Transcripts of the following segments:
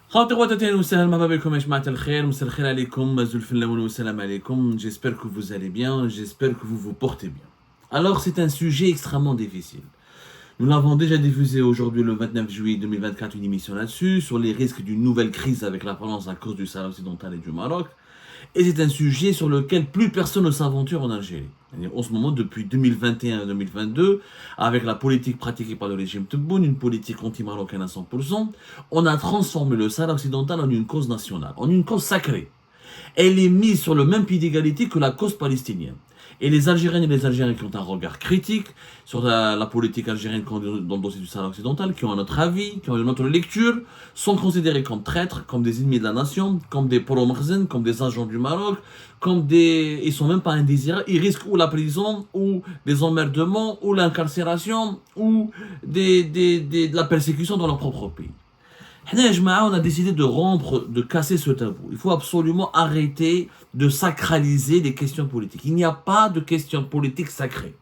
J'espère que vous allez bien, j'espère que vous vous portez bien. Alors c'est un sujet extrêmement difficile. Nous l'avons déjà diffusé aujourd'hui le 29 juillet 2024 une émission là-dessus, sur les risques d'une nouvelle crise avec la France à cause du Sahara occidental et du Maroc. Et c'est un sujet sur lequel plus personne ne s'aventure en Algérie. En ce moment, depuis 2021-2022, avec la politique pratiquée par le régime Tebboune, une politique anti-marocaine à 100%, on a transformé le Sahara occidental en une cause nationale, en une cause sacrée. Elle est mise sur le même pied d'égalité que la cause palestinienne. Et les Algériennes et les Algériens qui ont un regard critique sur la politique algérienne dans le dossier du Sahara occidental, qui ont un autre avis, qui ont une autre lecture, sont considérés comme traîtres, comme des ennemis de la nation, comme des pro-Makhzen, comme des agents du Maroc, comme des... Ils sont même pas indésirables, ils risquent ou la prison, ou des emmerdements, ou l'incarcération, ou de la persécution dans leur propre pays. On a décidé de casser ce tabou. Il faut absolument arrêter de sacraliser les questions politiques. Il n'y a pas de questions politiques sacrées.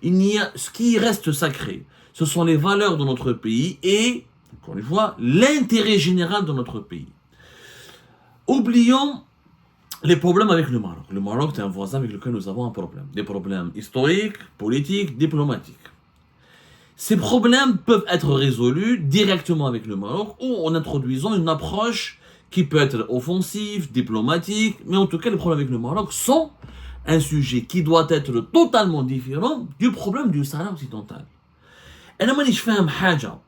Ce qui reste sacré, ce sont les valeurs de notre pays et, encore une fois, l'intérêt général de notre pays. Oublions les problèmes avec le Maroc. Le Maroc est un voisin avec lequel nous avons un problème. Des problèmes historiques, politiques, diplomatiques. Ces problèmes peuvent être résolus directement avec le Maroc ou en introduisant une approche qui peut être offensive, diplomatique, mais en tout cas les problèmes avec le Maroc sont un sujet qui doit être totalement différent du problème du Sahara occidental. Et là, je fais un haja.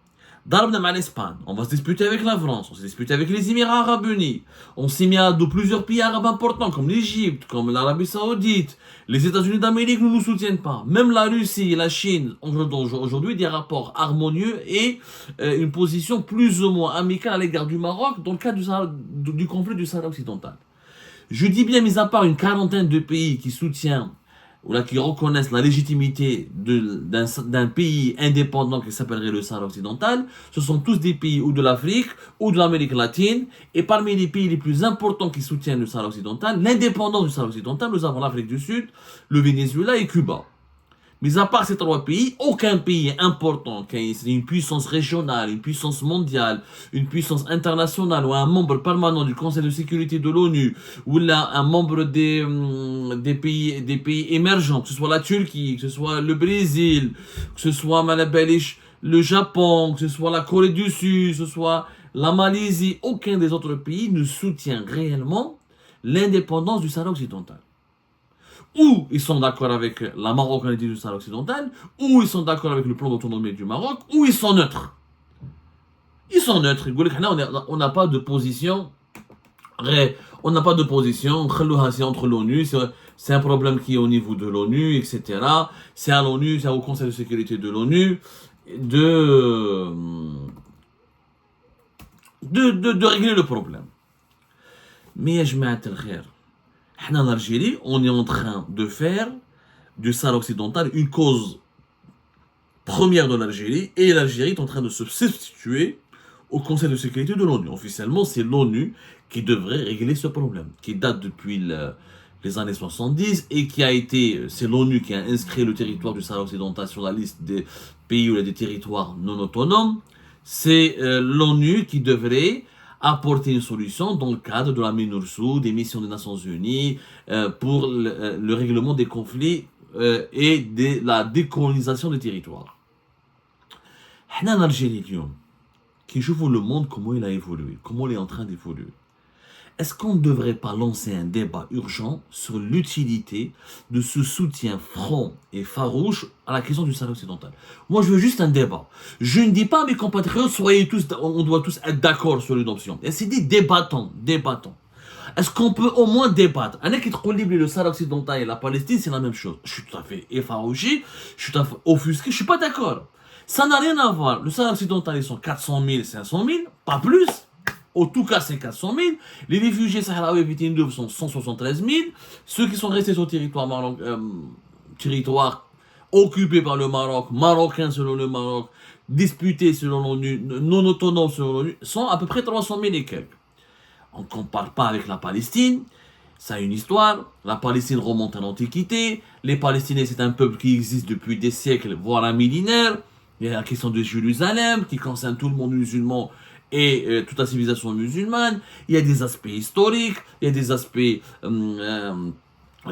ضربنا مع l'Espagne, on va se disputer avec la France, on se dispute avec les Émirats Arabes Unis, on s'y met à plusieurs pays arabes importants comme l'Égypte, comme l'Arabie Saoudite, les États-Unis d'Amérique ne nous soutiennent pas, même la Russie et la Chine ont aujourd'hui des rapports harmonieux et une position plus ou moins amicale à l'égard du Maroc dans le cadre du conflit du Sahara occidental. Je dis bien, mis à part une quarantaine de pays qui soutiennent qui reconnaissent la légitimité d'un pays indépendant qui s'appellerait le Sahara occidental, ce sont tous des pays ou de l'Afrique ou de l'Amérique latine, et parmi les pays les plus importants qui soutiennent le Sahara occidental, l'indépendance du Sahara occidental, nous avons l'Afrique du Sud, le Venezuela et Cuba. Mais à part ces trois pays, aucun pays important, qui est une puissance régionale, une puissance mondiale, une puissance internationale, ou un membre permanent du Conseil de sécurité de l'ONU, ou là un membre des pays émergents, que ce soit la Turquie, que ce soit le Brésil, que ce soit le Japon, que ce soit la Corée du Sud, que ce soit la Malaisie, aucun des autres pays ne soutient réellement l'indépendance du Sahara occidental. Ou ils sont d'accord avec la marocanité du Sahara occidental, ou ils sont d'accord avec le plan d'autonomie du Maroc, ou ils sont neutres. Ils sont neutres. On n'a pas de position. On n'a pas de position entre l'ONU. C'est un problème qui est au niveau de l'ONU, etc. C'est à l'ONU, c'est au Conseil de sécurité de l'ONU de régler le problème. Mais je m'attends en Algérie, on est en train de faire du Sahara occidental une cause première de l'Algérie, et l'Algérie est en train de se substituer au Conseil de sécurité de l'ONU. Officiellement, c'est l'ONU qui devrait régler ce problème, qui date depuis les années 70 et c'est l'ONU qui a inscrit le territoire du Sahara occidental sur la liste des pays ou des territoires non autonomes. C'est l'ONU qui devrait apporter une solution dans le cadre de la MINURSO, des missions des Nations Unies, pour le règlement des conflits et de la décolonisation des territoires. En Algérie, qui joue le monde, comment il a évolué, comment il est en train d'évoluer. Est-ce qu'on ne devrait pas lancer un débat urgent sur l'utilité de ce soutien franc et farouche à la question du Sahara occidental? Moi, je veux juste un débat. Je ne dis pas à mes compatriotes, on doit tous être d'accord sur une option. Et c'est des débattants. Est-ce qu'on peut au moins débattre? Un équilibre, le Sahara occidental et la Palestine, c'est la même chose. Je suis tout à fait effarouché, je suis tout à fait offusqué, je suis pas d'accord. Ça n'a rien à voir. Le Sahara occidental, ils sont 400 000, 500 000, pas plus. Au tout cas, c'est 400 000. Les réfugiés sahraouis Vitindou sont 173 000. Ceux qui sont restés sur territoire occupé par le Maroc, marocain selon le Maroc, disputé selon l'ONU, non autonomes selon l'ONU, sont à peu près 300 000 et quelques. On ne compare pas avec la Palestine. Ça a une histoire. La Palestine remonte à l'Antiquité. Les Palestiniens, c'est un peuple qui existe depuis des siècles, voire un millénaire. Il y a la question de Jérusalem qui concerne tout le monde musulman et toute la civilisation musulmane. Il y a des aspects historiques, il y a des aspects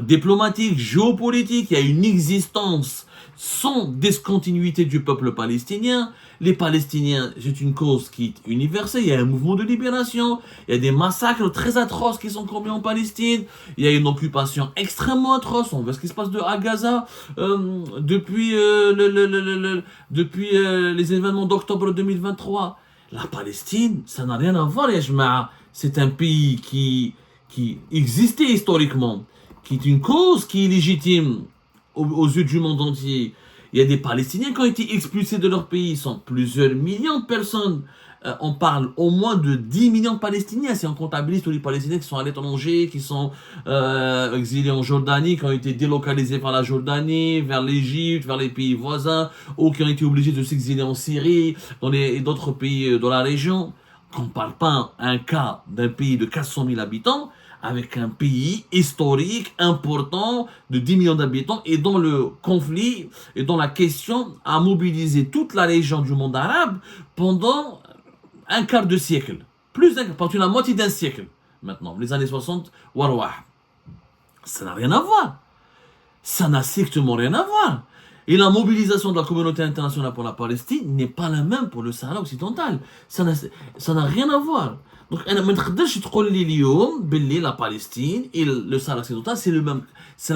diplomatiques, géopolitiques. Il y a une existence sans discontinuité du peuple palestinien. Les Palestiniens, c'est une cause qui est universelle. Il y a un mouvement de libération. Il y a des massacres très atroces qui sont commis en Palestine. Il y a une occupation extrêmement atroce. On voit ce qui se passe à Gaza depuis les événements d'octobre 2023. La Palestine, ça n'a rien à voir, les Jama'a. C'est un pays qui existait historiquement, qui est une cause qui est légitime aux yeux du monde entier. Il y a des Palestiniens qui ont été expulsés de leur pays, sont plusieurs millions de personnes. On parle au moins de 10 millions de Palestiniens, si on comptabilise tous les Palestiniens qui sont à l'étranger, qui sont exilés en Jordanie, qui ont été délocalisés par la Jordanie, vers l'Égypte, vers les pays voisins, ou qui ont été obligés de s'exiler en Syrie, dans d'autres pays de la région. Qu'on ne parle pas un cas d'un pays de 400 000 habitants, avec un pays historique, important, de 10 millions d'habitants, et dont le conflit, et dont la question a mobilisé toute la région du monde arabe pendant un quart de siècle. Pendant la moitié d'un siècle, maintenant, les années 60, Warwah. Ça n'a rien à voir. Ça n'a strictement rien à voir. Et la mobilisation de la communauté internationale pour la Palestine n'est pas la même pour le Sahara occidental. Ça n'a rien à voir. Donc, la Palestine et le Sahara occidental, c'est la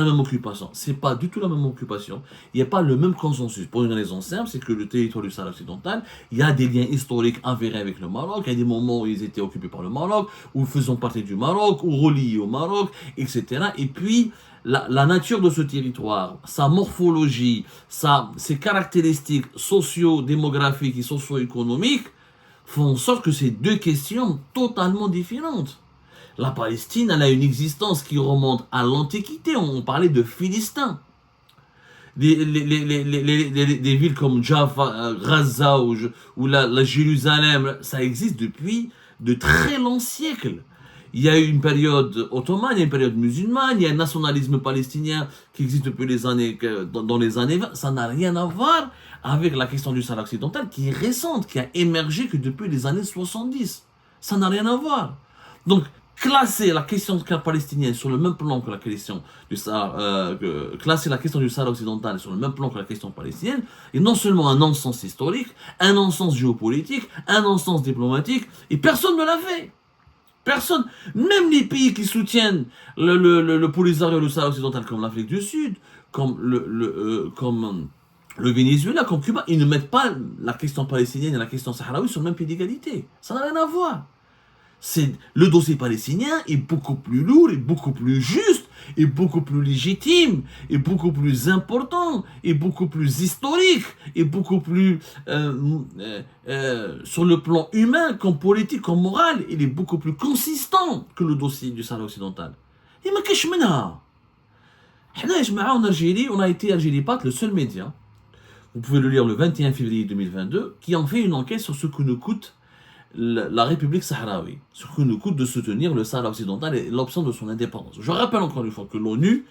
même occupation. C'est pas du tout la même occupation. Il n'y a pas le même consensus. Pour une raison simple, c'est que le territoire du Sahara occidental, il y a des liens historiques avérés avec le Maroc. Il y a des moments où ils étaient occupés par le Maroc, où faisant partie du Maroc, ou reliés au Maroc, etc. Et puis, la nature de ce territoire, sa morphologie, ses caractéristiques socio-démographiques et socio-économiques font en sorte que c'est deux questions totalement différentes. La Palestine, elle a une existence qui remonte à l'Antiquité. On parlait de Philistins. Des villes comme Jaffa, Gaza ou la Jérusalem, ça existe depuis de très longs siècles. Il y a eu une période ottomane, il y a une période musulmane, il y a un nationalisme palestinien qui existe depuis dans les années 20. Ça n'a rien à voir avec la question du Sahara occidental qui est récente, qui a émergé que depuis les années 70. Ça n'a rien à voir. Donc, classer la question palestinienne sur le même plan que la question du Sahara, classer la question du Sahara occidental sur le même plan que la question palestinienne, est non seulement un non-sens historique, un non-sens géopolitique, un non-sens diplomatique, et personne ne l'a fait. Personne, même les pays qui soutiennent le Polisario, le Sahara occidental, comme l'Afrique du Sud, comme le Venezuela, comme Cuba, ils ne mettent pas la question palestinienne et la question sahraoui sur le même pied d'égalité. Ça n'a rien à voir. Le dossier palestinien est beaucoup plus lourd, et beaucoup plus juste, et beaucoup plus légitime, et beaucoup plus important, et beaucoup plus historique, et beaucoup plus sur le plan humain, comme politique, comme moral, il est beaucoup plus consistant que le dossier du Sahara occidental. Et ma qu'est-ce que en Algérie, on a été Algérie-Pat, le seul média, vous pouvez le lire le 21 février 2022, qui en fait une enquête sur ce que nous coûte la République sahraoui, ce que nous coûte de soutenir le Sahara occidental et l'option de son indépendance. Je rappelle encore une fois que l'ONU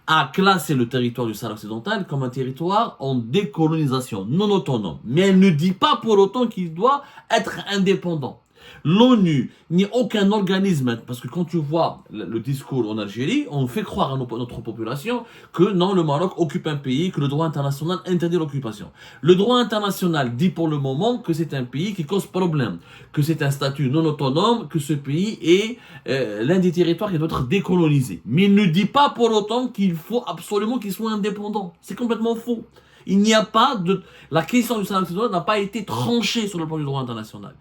a classé le territoire du Sahara occidental comme un territoire en décolonisation, non autonome. Mais elle ne dit pas pour autant qu'il doit être indépendant. L'ONU ni aucun organisme, parce que quand tu vois le discours en Algérie, on fait croire à notre population que non, le Maroc occupe un pays, que le droit international interdit l'occupation. Le droit international dit pour le moment que c'est un pays qui cause problème, que c'est un statut non autonome, que ce pays est l'un des territoires qui doit être décolonisé. Mais il ne dit pas pour autant qu'il faut absolument qu'il soit indépendant. C'est complètement faux. Il n'y a pas de... La question du Sahara occidental n'a pas été tranchée sur le plan du droit international.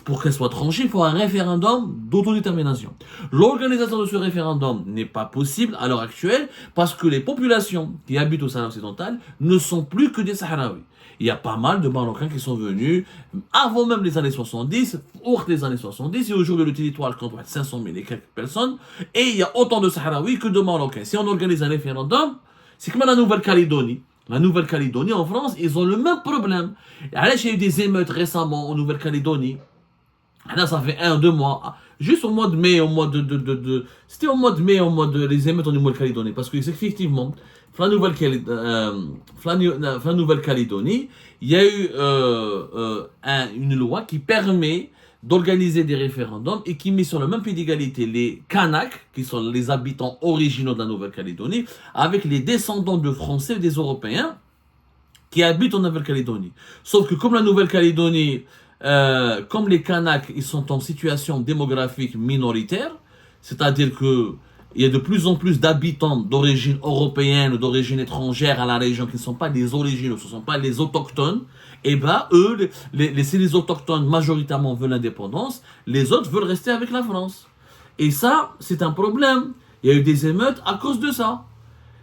Pour qu'elle soit tranchée, il faut un référendum d'autodétermination. L'organisation de ce référendum n'est pas possible à l'heure actuelle parce que les populations qui habitent au Sahara occidental ne sont plus que des Sahraouis. Il y a pas mal de Marocains qui sont venus avant même les années 70, hors des années 70, et aujourd'hui le territoire compte 500 000 et quelques personnes, et il y a autant de Sahraouis que de Marocains. Si on organise un référendum, c'est comme la Nouvelle-Calédonie. La Nouvelle-Calédonie, en France, ils ont le même problème. Il y a eu des émeutes récemment en Nouvelle-Calédonie. Là, ça fait 1-2 mois. Juste au mois de mai, c'était au mois de mai, les émeutes en Nouvelle-Calédonie. Parce que, effectivement, la Nouvelle-Calédonie, il y a eu une loi qui permet d'organiser des référendums et qui met sur le même pied d'égalité les Kanaks, qui sont les habitants originaux de la Nouvelle-Calédonie, avec les descendants de Français et des Européens qui habitent en Nouvelle-Calédonie. Sauf que comme la Nouvelle-Calédonie, comme les Kanaks, ils sont en situation démographique minoritaire, c'est-à-dire que il y a de plus en plus d'habitants d'origine européenne ou d'origine étrangère à la région qui ne sont pas les originaux, ce ne sont pas les autochtones. Et ben eux, si les autochtones majoritairement veulent l'indépendance, les autres veulent rester avec la France. Et ça, c'est un problème. Il y a eu des émeutes à cause de ça.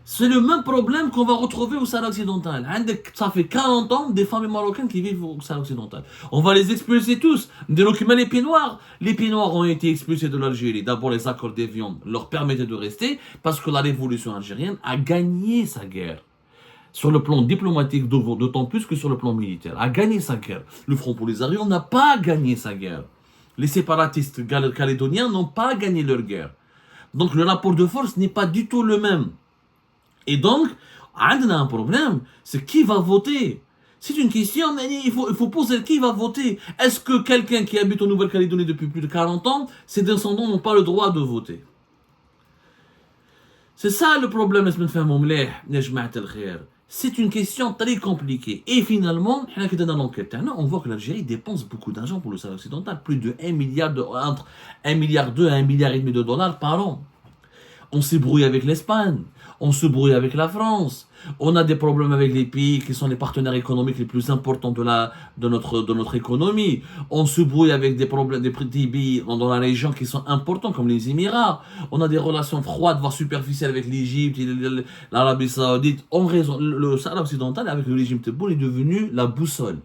C'est le même problème qu'on va retrouver au Sahara occidental. Ça fait 40 ans des familles marocaines qui vivent au Sahara occidental. On va les expulser tous. Les Pieds Noirs. Les Pieds Noirs ont été expulsés de l'Algérie. D'abord, les accords d'Évian leur permettaient de rester parce que la révolution algérienne a gagné sa guerre. Sur le plan diplomatique, d'autant plus que sur le plan militaire. A gagné sa guerre. Le Front Polisario n'a pas gagné sa guerre. Les séparatistes calédoniens n'ont pas gagné leur guerre. Donc le rapport de force n'est pas du tout le même. Et donc, on a un problème, c'est qui va voter. C'est une question, il faut poser qui va voter. Est-ce que quelqu'un qui habite en Nouvelle-Calédonie depuis plus de 40 ans, ses descendants n'ont pas le droit de voter? C'est ça le problème, c'est une question très compliquée. Et finalement, on voit que l'Algérie dépense beaucoup d'argent pour le Sahara occidental, plus de 1 milliard entre 1 milliard 2 et 1 milliard et demi de dollars par an. On se brouille avec l'Espagne, on se brouille avec la France, on a des problèmes avec les pays qui sont les partenaires économiques les plus importants de notre économie, on se brouille avec des petits pays dans la région qui sont importants comme les Émirats, on a des relations froides, voire superficielles avec l'Égypte, l'Arabie Saoudite. Le Sahara occidental avec le régime Tebboune est devenu la boussole.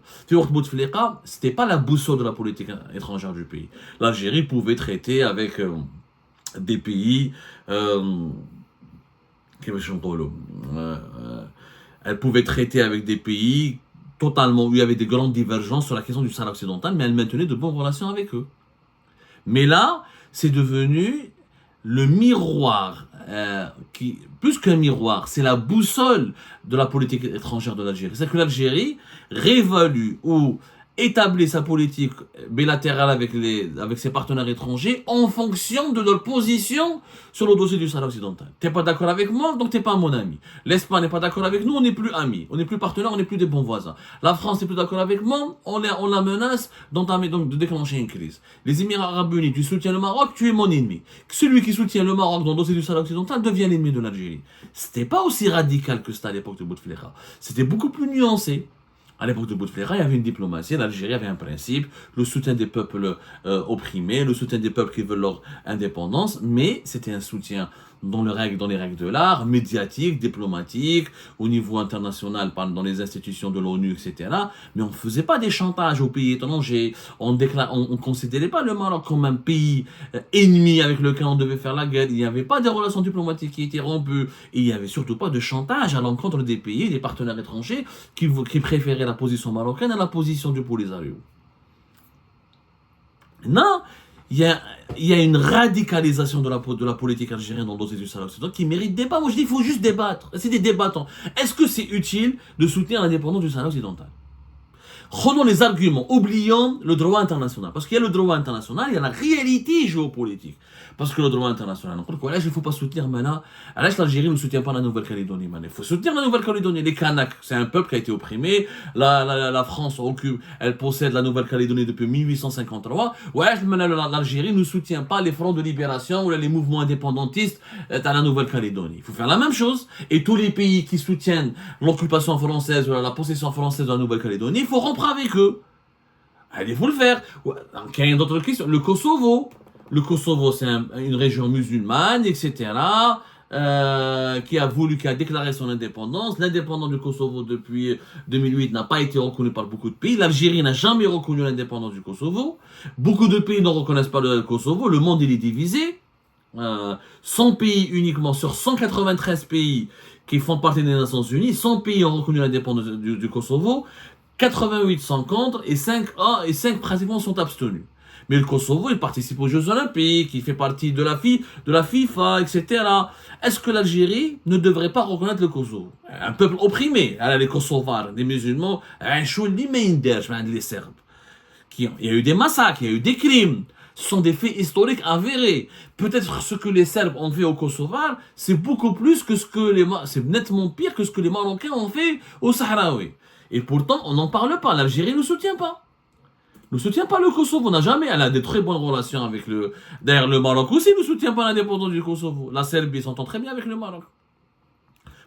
C'était pas la boussole de la politique étrangère du pays. L'Algérie pouvait traiter avec des pays elle pouvait traiter avec des pays totalement où il y avait des grandes divergences sur la question du Sahara occidental, mais elle maintenait de bonnes relations avec eux. Mais là, c'est devenu le miroir, plus qu'un miroir, c'est la boussole de la politique étrangère de l'Algérie. C'est que l'Algérie réévalue ou établit sa politique bilatérale avec ses partenaires étrangers en fonction de leur position sur le dossier du Sahara occidental. T'es pas d'accord avec moi, donc t'es pas mon ami. L'Espagne n'est pas d'accord avec nous, on n'est plus amis. On n'est plus partenaires, on n'est plus des bons voisins. La France n'est plus d'accord avec moi, on la menace de déclencher une crise. Les Émirats Arabes Unis, tu soutiens le Maroc, tu es mon ennemi. Celui qui soutient le Maroc dans le dossier du Sahara occidental devient l'ennemi de l'Algérie. C'était pas aussi radical que ça à l'époque de Bouteflika. C'était beaucoup plus nuancé. À l'époque de Bouteflika, il y avait une diplomatie, l'Algérie avait un principe, le soutien des peuples opprimés, le soutien des peuples qui veulent leur indépendance, mais c'était un soutien dans les règles de l'art, médiatique, diplomatique, au niveau international, dans les institutions de l'ONU, etc. Mais on ne faisait pas des chantages aux pays étrangers, on ne considérait pas le Maroc comme un pays ennemi avec lequel on devait faire la guerre, il n'y avait pas de relations diplomatiques qui étaient rompues, et il n'y avait surtout pas de chantage à l'encontre des pays, des partenaires étrangers qui préféraient la position marocaine à la position du Polisario. Non, il y a une radicalisation de la politique algérienne dans le dossier du Sahara occidental qui mérite débat. Moi je dis qu'il faut juste débattre. C'est des débattants. Est-ce que c'est utile de soutenir l'indépendance du Sahara occidental? Prenons les arguments, oublions le droit international. Parce qu'il y a le droit international, il y a la réalité géopolitique. Parce que le droit international, il ne faut pas soutenir maintenant. L'Algérie ne soutient pas la Nouvelle-Calédonie. Il faut soutenir la Nouvelle-Calédonie. Les Kanaks, c'est un peuple qui a été opprimé. La France elle possède la Nouvelle-Calédonie depuis 1853. L'Algérie ne soutient pas les fronts de libération ou les mouvements indépendantistes à la Nouvelle-Calédonie. Il faut faire la même chose. Et tous les pays qui soutiennent l'occupation française ou la possession française de la Nouvelle-Calédonie, il faut rompre avec eux. Allez, il faut le faire. Il y a une autre question. Le Kosovo. Le Kosovo, c'est une région musulmane, etc., qui a déclaré son indépendance. L'indépendance du Kosovo depuis 2008 n'a pas été reconnue par beaucoup de pays. L'Algérie n'a jamais reconnu l'indépendance du Kosovo. Beaucoup de pays ne reconnaissent pas le Kosovo. Le monde, il est divisé. 100 pays uniquement sur 193 pays qui font partie des Nations Unies. 100 pays ont reconnu l'indépendance du Kosovo. 88 sont contre et 5 pratiquement sont abstenus. Mais le Kosovo, il participe aux Jeux Olympiques, il fait partie de la FIFA, etc. Est-ce que l'Algérie ne devrait pas reconnaître le Kosovo? Un peuple opprimé, les Kosovars, des musulmans, les Serbes, Il y a eu des massacres, il y a eu des crimes. Ce sont des faits historiques avérés. Peut-être ce que les Serbes ont fait au Kosovo, c'est beaucoup plus que c'est nettement pire que ce que les Marocains ont fait au Sahraoui. Et pourtant, on n'en parle pas. L'Algérie ne soutient pas. Ne soutient pas le Kosovo. On n'a jamais. Elle a des très bonnes relations avec le. D'ailleurs, le Maroc aussi ne soutient pas l'indépendance du Kosovo. La Serbie s'entend très bien avec le Maroc.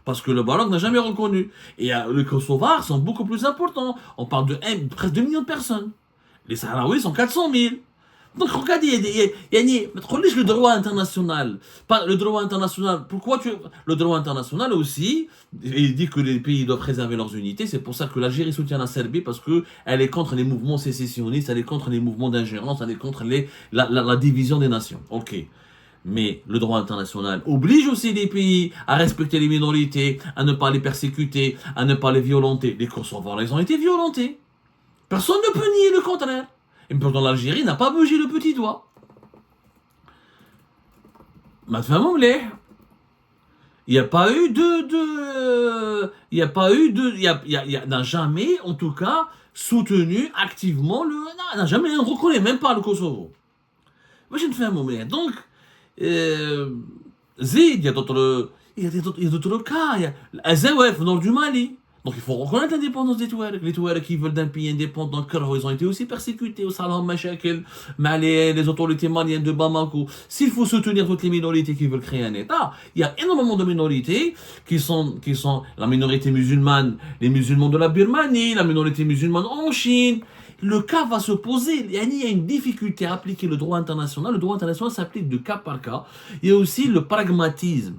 Parce que le Maroc n'a jamais reconnu. Et les Kosovars sont beaucoup plus importants. On parle de presque 2 millions de personnes. Les Sahraouis sont 400 000. Donc regardez, il y a le droit international. Pas le droit international. Le droit international aussi, il dit que les pays doivent préserver leurs unités. C'est pour ça que l'Algérie soutient la Serbie, parce que elle est contre les mouvements sécessionnistes, elle est contre les mouvements d'ingérence, elle est contre la division des nations. Ok. Mais le droit international oblige aussi les pays à respecter les minorités, à ne pas les persécuter, à ne pas les violenter. Les Kosovars, ils ont été violentés. Personne ne peut nier le contraire. Et pourtant, l'Algérie n'a pas bougé le petit doigt. Maintenant, il n'y a pas eu il n'a jamais, en tout cas, soutenu activement n'a jamais reconnu, même pas le Kosovo. Moi, je ne fais un moment. Donc, Zid, il y a d'autres cas. Il y a Azawef, nord du Mali. Donc il faut reconnaître l'indépendance des Touaregs. Les Touaregs qui veulent d'un pays indépendant, ils ont été aussi persécutés au Salam Machakil, les autorités maliennes de Bamako. S'il faut soutenir toutes les minorités qui veulent créer un État, il y a énormément de minorités qui sont la minorité musulmane, les musulmans de la Birmanie, la minorité musulmane en Chine. Le cas va se poser. Il y a une difficulté à appliquer le droit international. Le droit international s'applique de cas par cas. Il y a aussi le pragmatisme.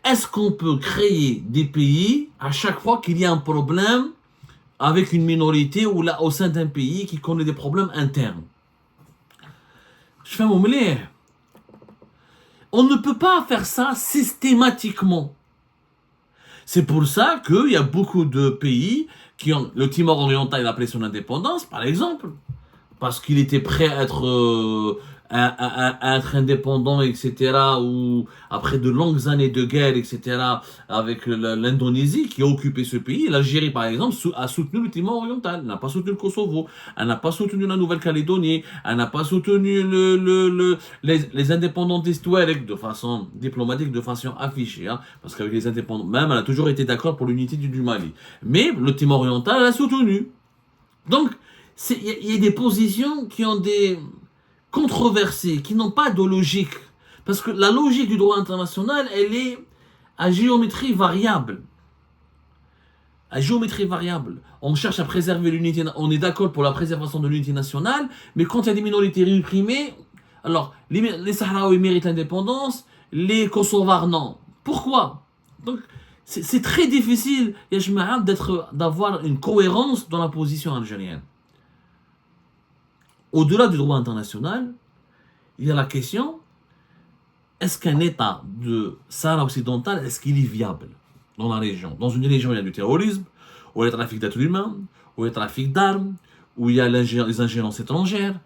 Est-ce qu'on peut créer des pays à chaque fois qu'il y a un problème avec une minorité ou là au sein d'un pays qui connaît des problèmes internes? Je fais mon mêlé. On ne peut pas faire ça systématiquement. C'est pour ça qu'il y a beaucoup de pays qui ont... Le Timor oriental, il a appelé son indépendance, par exemple, parce qu'il était prêt à être indépendant, etc., ou après de longues années de guerre, etc., avec l'Indonésie qui a occupé ce pays. L'Algérie, par exemple, a soutenu le Timor oriental, elle n'a pas soutenu le Kosovo, elle n'a pas soutenu la Nouvelle-Calédonie, elle n'a pas soutenu les indépendantistes de façon diplomatique, de façon affichée, hein, parce qu'avec les indépendants, même elle a toujours été d'accord pour l'unité du Mali. Mais le Timor oriental, elle a soutenu. Donc, il y a des positions qui ont des controversées, qui n'ont pas de logique. Parce que la logique du droit international, elle est à géométrie variable. À géométrie variable. On cherche à préserver l'unité, on est d'accord pour la préservation de l'unité nationale, mais quand il y a des minorités réprimées, alors les Sahraouis méritent l'indépendance, les Kosovars non. Pourquoi? Donc c'est très difficile, d'avoir une cohérence dans la position algérienne. Au-delà du droit international, il y a la question, est-ce qu'un État de Sahara occidental, est-ce qu'il est viable dans la région? Dans une région où il y a du terrorisme, où il y a le trafic d'êtres humains, où il y a le trafic d'armes, où il y a les ingérences étrangères.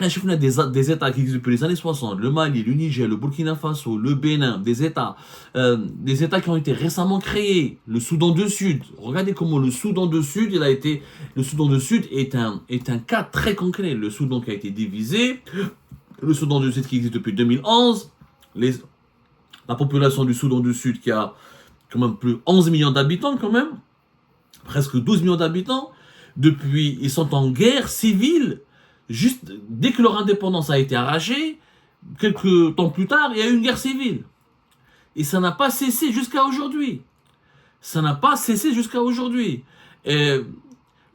On a des États qui existent depuis les années 60, le Mali, le Niger, le Burkina Faso, le Bénin, des États qui ont été récemment créés, le Soudan du Sud. Regardez comment le Soudan du Sud, le Soudan du Sud est un cas très concret. Le Soudan qui a été divisé, le Soudan du Sud qui existe depuis 2011, la population du Soudan du Sud qui a quand même plus de 11 millions d'habitants quand même, presque 12 millions d'habitants, depuis, ils sont en guerre civile. Juste dès que leur indépendance a été arrachée, quelques temps plus tard, il y a eu une guerre civile. Et ça n'a pas cessé jusqu'à aujourd'hui. Ça n'a pas cessé jusqu'à aujourd'hui. Et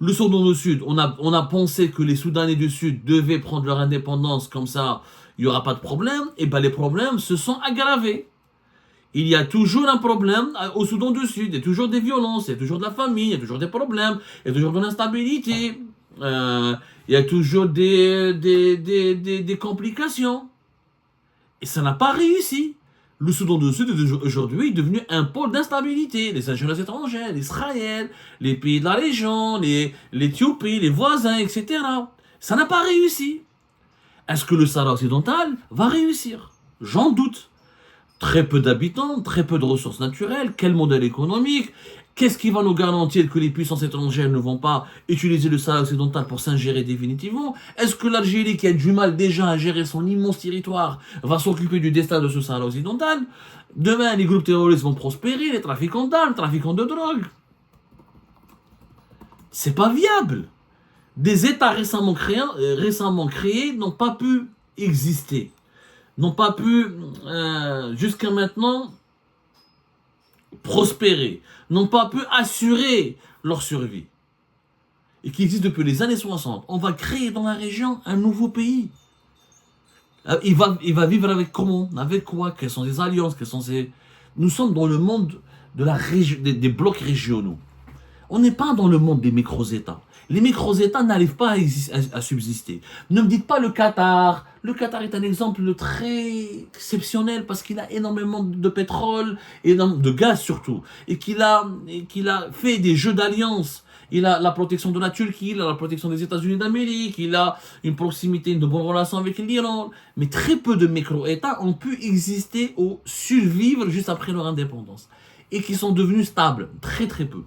le Soudan du Sud, on a pensé que les Soudanais du Sud devaient prendre leur indépendance, comme ça, il n'y aura pas de problème. Et bien les problèmes se sont aggravés. Il y a toujours un problème au Soudan du Sud, il y a toujours des violences, il y a toujours de la famine, il y a toujours des problèmes, il y a toujours de l'instabilité. Il y a toujours des complications. Et ça n'a pas réussi. Le Soudan du Sud aujourd'hui est devenu un pôle d'instabilité. Les ingérences étrangères, Israël, les pays de la région, l'Éthiopie, les voisins, etc. Ça n'a pas réussi. Est-ce que le Sahara occidental va réussir? J'en doute. Très peu d'habitants, très peu de ressources naturelles, quel modèle économique? Qu'est-ce qui va nous garantir que les puissances étrangères ne vont pas utiliser le Sahara occidental pour s'ingérer définitivement? Est-ce que l'Algérie, qui a du mal déjà à gérer son immense territoire, va s'occuper du destin de ce Sahara occidental? Demain, les groupes terroristes vont prospérer, les trafiquants d'armes, les trafiquants de drogue. C'est pas viable. Des États récemment créés n'ont pas pu exister, n'ont pas pu, jusqu'à maintenant, prospérer, n'ont pas pu assurer leur survie. Et qui existent depuis les années 60. On va créer dans la région un nouveau pays. Il va vivre avec comment? Avec quoi? Quelles sont ses alliances? Nous sommes dans le monde de des blocs régionaux. On n'est pas dans le monde des micro-États. Les micro-États n'arrivent pas à subsister. Ne me dites pas le Qatar. Le Qatar est un exemple très exceptionnel parce qu'il a énormément de pétrole et de gaz surtout. Et qu'il a fait des jeux d'alliance. Il a la protection de la Turquie, il a la protection des États-Unis d'Amérique, il a une proximité, de bonnes relations avec l'Iran. Mais très peu de micro-États ont pu exister ou survivre juste après leur indépendance. Et qui sont devenus stables. Très très peu.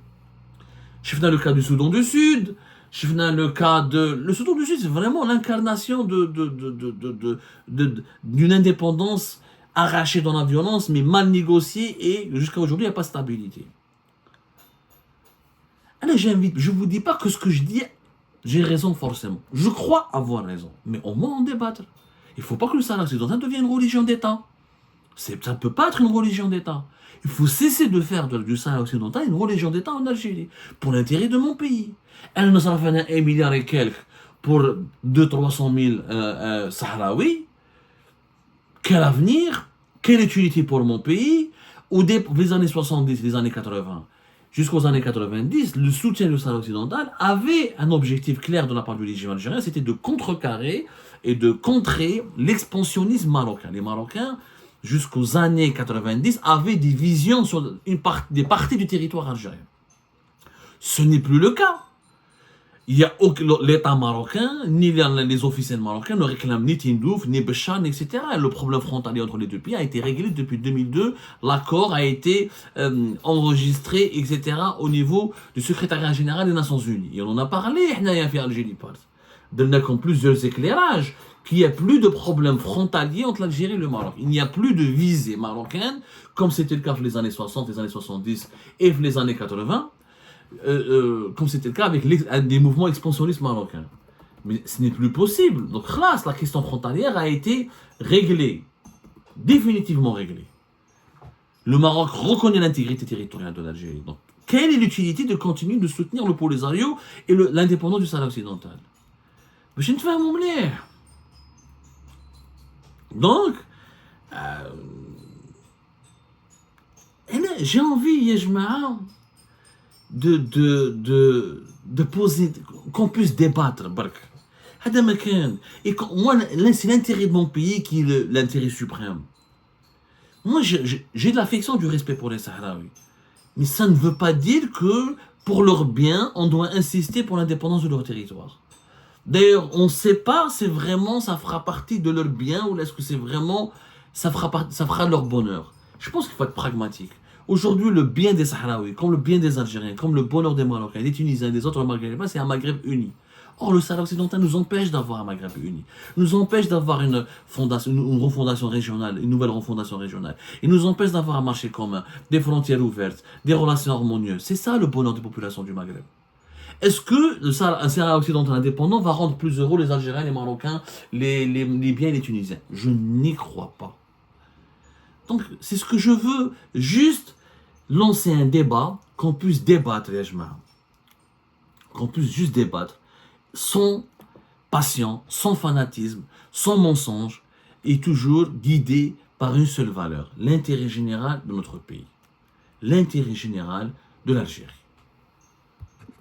Je fais dans le cas du Soudan du Sud. Je fais dans le cas de... Le Soudan du Sud, c'est vraiment l'incarnation d'une indépendance arrachée dans la violence, mais mal négociée, et jusqu'à aujourd'hui, il n'y a pas de stabilité. Alors j'invite, je ne vous dis pas que ce que je dis, j'ai raison forcément. Je crois avoir raison, mais au moins en débattre. Il ne faut pas que le Sahara occidental devienne une religion d'État. Ça ne peut pas être une religion d'État. Il faut cesser de faire du Sahara occidental une religion d'État en Algérie, pour l'intérêt de mon pays. Elle nous a fait 1 milliard et quelques pour 200 000 à 300 000 Sahraouis. Quel avenir? Quelle utilité pour mon pays? Au début des années 70, les années 80, jusqu'aux années 90, le soutien du Sahara occidental avait un objectif clair de la part du régime algérien, c'était de contrecarrer et de contrer l'expansionnisme marocain. Les Marocains, jusqu'aux années 90, avaient des visions sur des parties du territoire algérien. Ce n'est plus le cas. Il y a l'État marocain, ni les officiels marocains ne réclament ni Tindouf, ni Béchan, etc. Le problème frontalier entre les deux pays a été réglé depuis 2002. L'accord a été enregistré, etc. au niveau du secrétariat général des Nations Unies. Et on en a parlé, on a fait Algérie Pars. Donnant plusieurs éclairages, qu'il n'y a plus de problème frontalier entre l'Algérie et le Maroc. Il n'y a plus de visée marocaine, comme c'était le cas pour les années 60, les années 70 et les années 80. Comme c'était le cas avec des mouvements expansionnistes marocains. Mais ce n'est plus possible. Donc, la question frontalière a été réglée, définitivement réglée. Le Maroc reconnaît l'intégrité territoriale de l'Algérie. Donc, quelle est l'utilité de continuer de soutenir le Polisario et l'indépendance du Sahara occidental? Mais je ne fais mon blé. Donc, j'ai envie, Yejma, de poser, qu'on puisse débattre. Et moi, c'est l'intérêt de mon pays qui est l'intérêt suprême. Moi, j'ai de l'affection, du respect pour les Sahraouis. Mais ça ne veut pas dire que, pour leur bien, on doit insister pour l'indépendance de leur territoire. D'ailleurs, on ne sait pas si vraiment ça fera partie de leur bien ou est-ce que c'est vraiment, ça fera leur bonheur. Je pense qu'il faut être pragmatique. Aujourd'hui, le bien des Sahraouis, comme le bien des Algériens, comme le bonheur des Marocains, des Tunisiens, des autres Maghrébins, c'est un Maghreb uni. Or, le Sahara occidental nous empêche d'avoir un Maghreb uni. Nous empêche d'avoir une refondation régionale, une nouvelle refondation régionale. Il nous empêche d'avoir un marché commun, des frontières ouvertes, des relations harmonieuses. C'est ça le bonheur des populations du Maghreb. Est-ce que un Sahara occidental indépendant va rendre plus heureux les Algériens, les Marocains, les Libyens et les Tunisiens? Je n'y crois pas. Donc, c'est ce que je veux, juste lancer un débat, qu'on puisse débattre, qu'on puisse juste débattre, sans passion, sans fanatisme, sans mensonge, et toujours guidé par une seule valeur, l'intérêt général de notre pays, l'intérêt général de l'Algérie.